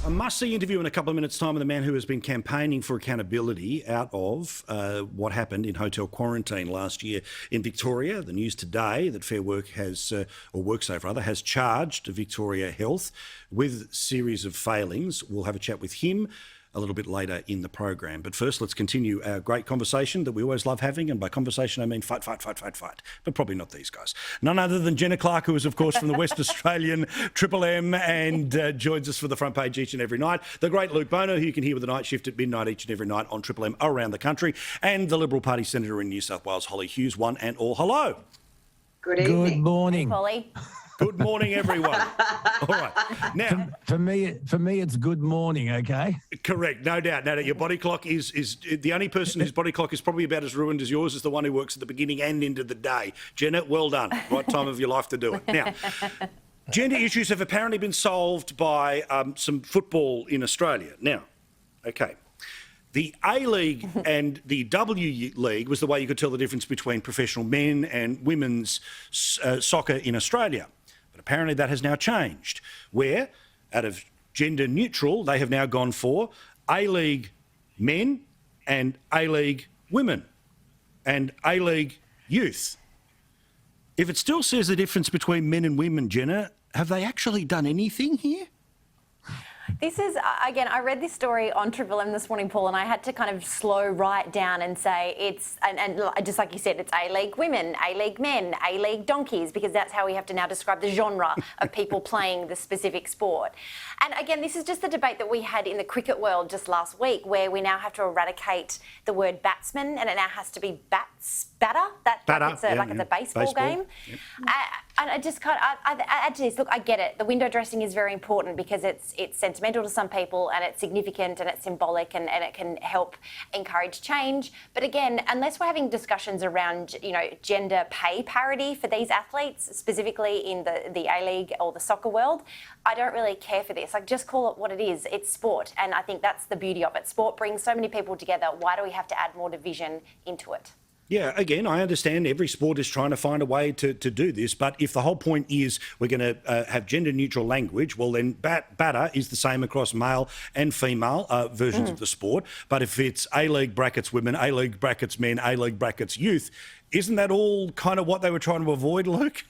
A must-see interview in a couple of minutes' time with a man who has been campaigning for accountability out of what happened in hotel quarantine last year in Victoria. The news today that Fair Work has, or WorkSafe rather, has charged Victoria Health with a series of failings. We'll have a chat with him a little bit later in the program. But first, let's continue our great conversation that we always love having. And by conversation, I mean fight. But probably not these guys. None other than Jenna Clark, who is, of course, from the West Australian Triple M and joins us for the front page each and every night. The great Luke Bono, who you can hear with the night shift at midnight each and every night on Triple M around the country. And the Liberal Party Senator in New South Wales, Hollie Hughes, one and all. Hello. Good evening. Good morning. Hey, Hollie. Good morning, everyone. All right. Now, for me, it's good morning. Okay. Correct, no doubt. Now, your body clock is the only person whose body clock is probably about as ruined as yours is the one who works at the beginning and into the day. Jenna, well done. Right time of your life to do it. Now, gender issues have apparently been solved by some football in Australia. Now, okay. The A-League and the W League was the way you could tell the difference between professional men and women's soccer in Australia. But apparently that has now changed, where, out of gender neutral, they have now gone for A-League men and A-League women and A-League youth. If it still says the difference between men and women, Jenna, have they actually done anything here? This is, again, I read this story on Triple M this morning, Paul, and I had to kind of slow right down and say it's, and just like you said, it's A-League women, A-League men, A-League donkeys, because that's how we have to now describe the genre of people playing the specific sport. And again, this is just the debate that we had in the cricket world just last week, where we now have to eradicate the word batsman, and it now has to be batter. It's a baseball game. Yep. And I just kind of, I add to this, look, I get it. The window dressing is very important because it's sentimental to some people and it's significant and it's symbolic and it can help encourage change. But again, unless we're having discussions around, gender pay parity for these athletes, specifically in the A-League or the soccer world, I don't really care for this. Like, just call it what it is. It's sport. And I think that's the beauty of it. Sport brings so many people together. Why do we have to add more division into it? Yeah, again, I understand every sport is trying to find a way to do this, but if the whole point is we're going to have gender-neutral language, well, then batter is the same across male and female versions of the sport. But if it's A-League brackets women, A-League brackets men, A-League brackets youth, isn't that all kind of what they were trying to avoid, Luke?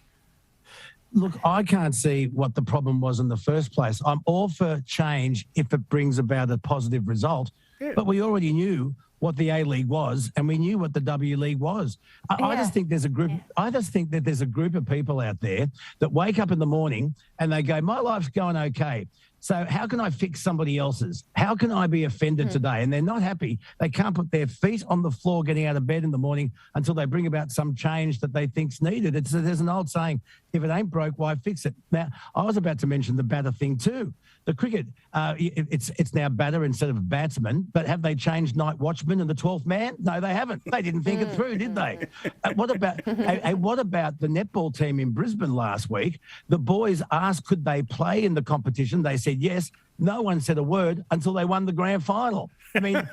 Look, I can't see what the problem was in the first place. I'm all for change if it brings about a positive result, but we already knew what the A-League was, and we knew what the W League was. I just think there's a group. I just think that there's a group of people out there that wake up in the morning and they go, "My life's going okay. So how can I fix somebody else's? How can I be offended today?" And they're not happy. They can't put their feet on the floor getting out of bed in the morning until they bring about some change that they think's needed. There's an old saying, if it ain't broke, why fix it? Now, I was about to mention the batter thing too. The cricket, it's now batter instead of batsman, but have they changed night watchman and the 12th man? No, they haven't. They didn't think it through, did they? What about the netball team in Brisbane last week? The boys asked could they play in the competition. They said yes. No one said a word until they won the grand final. I mean,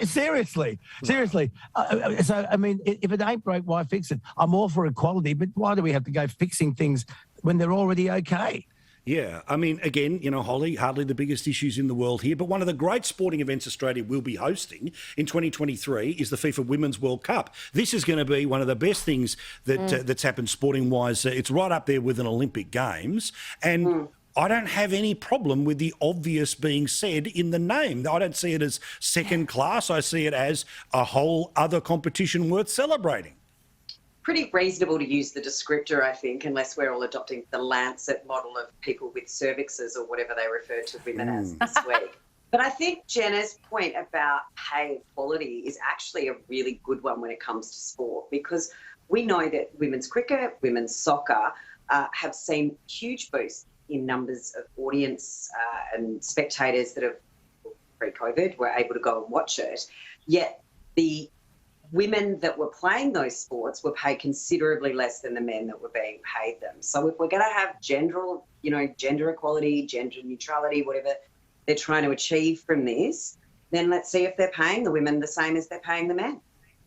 seriously. So, I mean, if it ain't broke, why fix it? I'm all for equality, but why do we have to go fixing things when they're already okay? Yeah, I mean, again, Hollie, hardly the biggest issues in the world here, but one of the great sporting events Australia will be hosting in 2023 is the FIFA Women's World Cup. This is going to be one of the best things that that's happened sporting-wise. It's right up there with an Olympic Games, and I don't have any problem with the obvious being said in the name. I don't see it as second class. I see it as a whole other competition worth celebrating. Pretty reasonable to use the descriptor, I think, unless we're all adopting the Lancet model of people with cervixes or whatever they refer to women as this week. But I think Jenna's point about pay equality is actually a really good one when it comes to sport, because we know that women's cricket, women's soccer have seen huge boosts in numbers of audience and spectators that have, pre-COVID, were able to go and watch it. Yet the women that were playing those sports were paid considerably less than the men that were being paid them. So if we're going to have gender equality, gender neutrality, whatever they're trying to achieve from this, then let's see if they're paying the women the same as they're paying the men.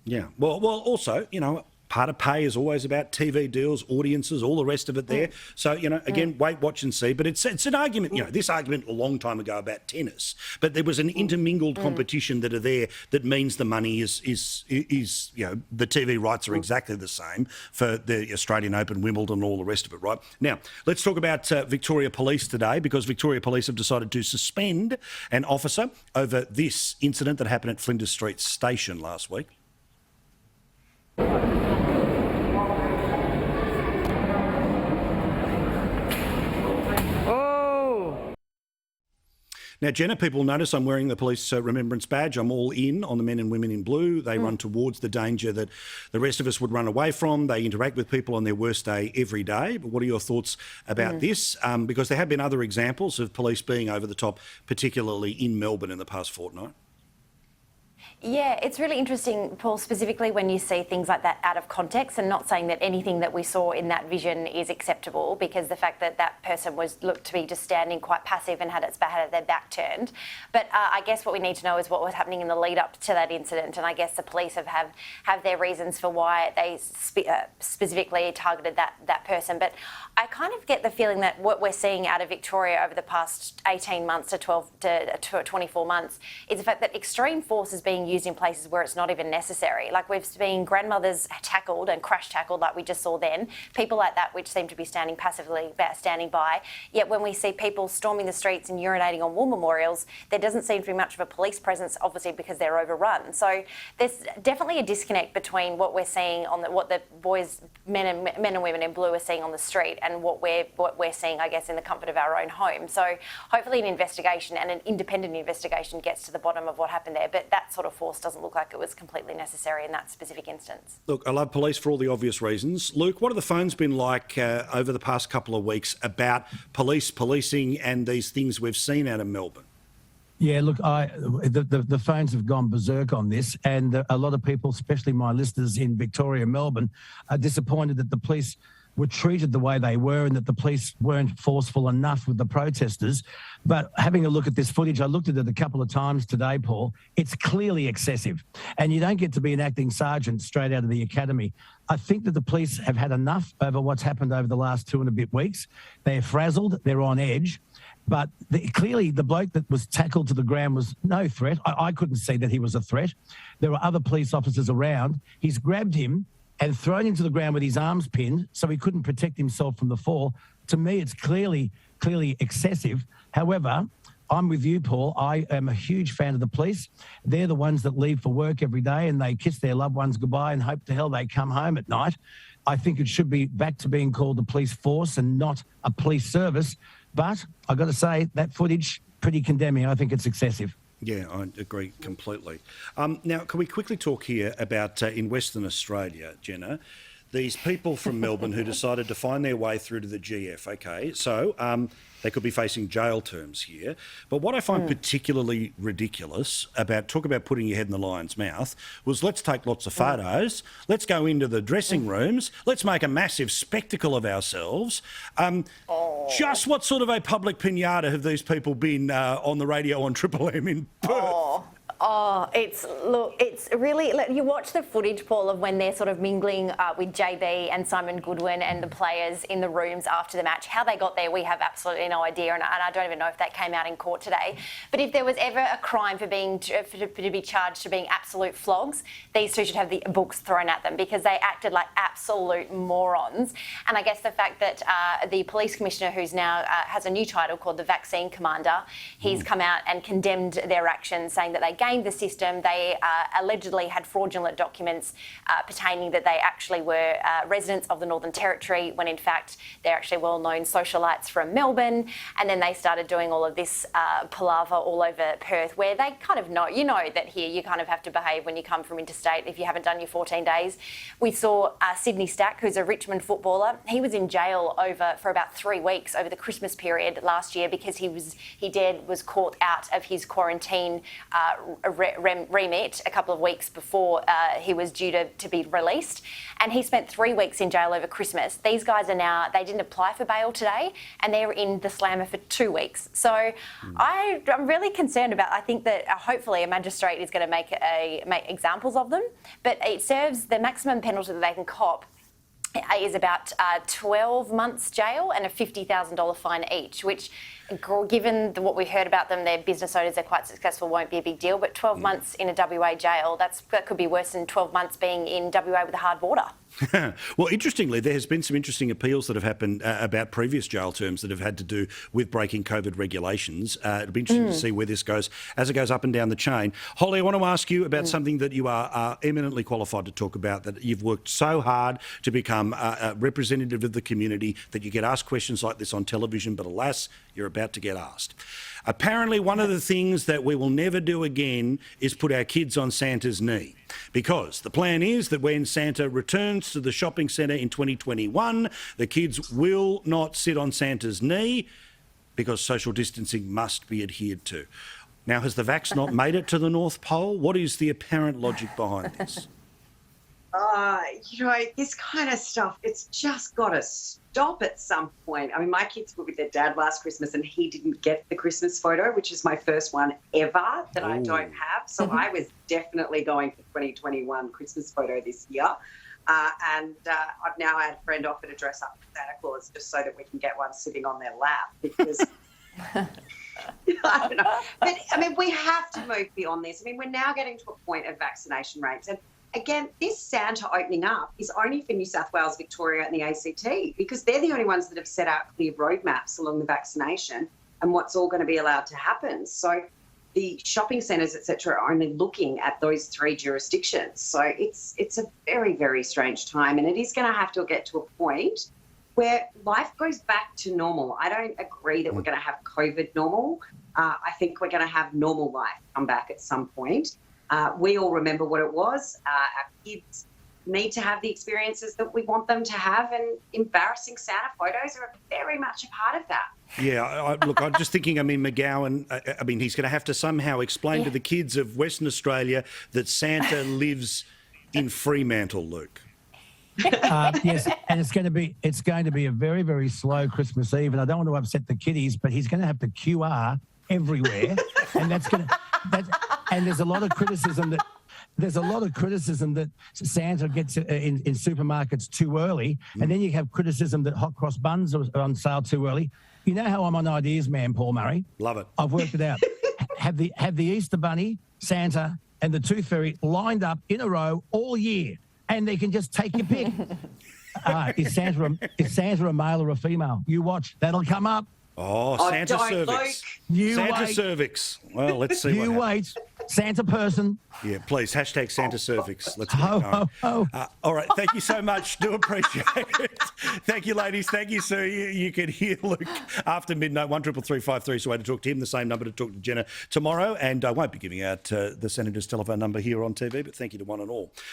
Yeah. Well, also, Part of pay is always about TV deals, audiences, all the rest of it there. So, again, wait, watch and see. But it's an argument, this argument a long time ago about tennis, but there was an intermingled competition that are there that means the money is the TV rights are exactly the same for the Australian Open, Wimbledon, and all the rest of it, right? Now, let's talk about Victoria Police today, because Victoria Police have decided to suspend an officer over this incident that happened at Flinders Street Station last week. Now, Jenna, people notice I'm wearing the police remembrance badge. I'm all in on the men and women in blue. They run towards the danger that the rest of us would run away from. They interact with people on their worst day every day. But what are your thoughts about this? Because there have been other examples of police being over the top, particularly in Melbourne in the past fortnight. Yeah, it's really interesting, Paul, specifically when you see things like that out of context, and not saying that anything that we saw in that vision is acceptable, because the fact that that person looked to be just standing quite passive and had their back turned. But I guess what we need to know is what was happening in the lead up to that incident, and I guess the police have their reasons for why they specifically targeted that person. But I kind of get the feeling that what we're seeing out of Victoria over the past 18 months to 12 to 24 months is the fact that extreme force is being used in places where it's not even necessary. Like, we've seen grandmothers tackled and crash tackled like we just saw then, people like that which seem to be standing by. Yet when we see people storming the streets and urinating on war memorials, there doesn't seem to be much of a police presence, obviously because they're overrun. So there's definitely a disconnect between what we're seeing what the men and women in blue are seeing on the street and what we're seeing, I guess, in the comfort of our own home. So hopefully an investigation, and an independent investigation, gets to the bottom of what happened there. But that sort of force doesn't look like it was completely necessary in that specific instance. Look, I love police for all the obvious reasons. Luke, what have the phones been like over the past couple of weeks about policing and these things we've seen out of Melbourne? Yeah, look, the phones have gone berserk on this, and a lot of people, especially my listeners in Victoria, Melbourne, are disappointed that the police were treated the way they were and that the police weren't forceful enough with the protesters. But having a look at this footage, I looked at it a couple of times today, Paul, it's clearly excessive. And you don't get to be an acting sergeant straight out of the academy. I think that the police have had enough over what's happened over the last 2 and a bit weeks. They're frazzled, they're on edge. But clearly the bloke that was tackled to the ground was no threat. I couldn't see that he was a threat. There were other police officers around. He's grabbed him and thrown him to the ground with his arms pinned so he couldn't protect himself from the fall. To me, it's clearly excessive. However, I'm with you, Paul. I am a huge fan of the police. They're the ones that leave for work every day and they kiss their loved ones goodbye and hope to hell they come home at night. I think it should be back to being called a police force and not a police service. But I've got to say, that footage, pretty condemning. I think it's excessive. Yeah, I agree completely. Now, can we quickly talk here about, in Western Australia, Jenna, these people from Melbourne who decided to find their way through to the GF, okay? So they could be facing jail terms here. But what I find particularly ridiculous talk about putting your head in the lion's mouth, was let's take lots of photos, let's go into the dressing rooms, let's make a massive spectacle of ourselves. Just what sort of a public pinata have these people been on the radio on Triple M in Perth? It's really, you watch the footage, Paul, of when they're sort of mingling with JB and Simon Goodwin and the players in the rooms after the match. How they got there, we have absolutely no idea, and I don't even know if that came out in court today. But if there was ever a crime for to be charged to being absolute flogs, these two should have the books thrown at them, because they acted like absolute morons. And I guess the fact that the police commissioner, who's now has a new title called the Vaccine Commander, he's come out and condemned their actions, saying that they gamed the system. They allegedly had fraudulent documents pertaining that they actually were residents of the Northern Territory, when in fact they're actually well-known socialites from Melbourne. And then they started doing all of this palaver all over Perth, where they kind of know, that here you kind of have to behave when you come from interstate if you haven't done your 14 days. We saw Sydney Stack, who's a Richmond footballer. He was in jail for about 3 weeks over the Christmas period last year, because he was caught out of his quarantine remit a couple of weeks before he was due to be released, and he spent 3 weeks in jail over Christmas. These guys are now, they didn't apply for bail today, and they're in the slammer for 2 weeks. So I'm really concerned about, I think that hopefully a magistrate is going to make examples of them, but it serves the maximum penalty that they can cop is about 12 months jail and a $50,000 fine each, which, given what we heard about them, their business owners are quite successful, won't be a big deal. But 12 months in a WA jail, that could be worse than 12 months being in WA with a hard border. Well, interestingly, there has been some interesting appeals that have happened about previous jail terms that have had to do with breaking COVID regulations. It'll be interesting to see where this goes as it goes up and down the chain. Hollie, I want to ask you about something that you are eminently qualified to talk about, that you've worked so hard to become a representative of the community, that you get asked questions like this on television, but alas, you're about to get asked. Apparently, one of the things that we will never do again is put our kids on Santa's knee, because the plan is that when Santa returns to the shopping centre in 2021, the kids will not sit on Santa's knee because social distancing must be adhered to. Now, has the vax not made it to the North Pole? What is the apparent logic behind this? This kind of stuff, it's just got to stop at some point. I mean, my kids were with their dad last Christmas and he didn't get the Christmas photo, which is my first one ever that I don't have. So I was definitely going for 2021 Christmas photo this year. And I've now had a friend offer to dress up as Santa Claus just so that we can get one sitting on their lap, because... I don't know. But, I mean, we have to move beyond this. I mean, we're now getting to a point of vaccination rates. And again, this Santa opening up is only for New South Wales, Victoria and the ACT, because they're the only ones that have set out clear roadmaps along the vaccination and what's all going to be allowed to happen. So the shopping centres, et cetera, are only looking at those 3 jurisdictions. So it's a very, very strange time, and it is going to have to get to a point where life goes back to normal. I don't agree that we're going to have COVID normal. I think we're going to have normal life come back at some point. We all remember what it was. Our kids need to have the experiences that we want them to have, and embarrassing Santa photos are very much a part of that. Yeah, look, I'm just thinking, McGowan, he's going to have to somehow explain to the kids of Western Australia that Santa lives in Fremantle, Luke. Yes, and it's going to be a very, very slow Christmas Eve, and I don't want to upset the kiddies, but he's going to have to QR everywhere, and and there's a lot of criticism that Santa gets in supermarkets too early, and then you have criticism that hot cross buns are on sale too early. You know how I'm an ideas man, Paul Murray. Love it. I've worked it out. Have the Easter Bunny, Santa, and the Tooth Fairy lined up in a row all year, and they can just take your pick. Is Santa a male or a female? You watch. That'll come up. Oh, Santa cervix. Santa cervix. Well, let's see. You wait. Santa person. Yeah, please. # Santa cervix. Let's get it going. All right. Thank you so much. Do appreciate it. Thank you, ladies. Thank you, sir. You can hear Luke after midnight. 133353 is the way to talk to him. The same number to talk to Jenna tomorrow. And I won't be giving out the Senator's telephone number here on TV, but thank you to one and all.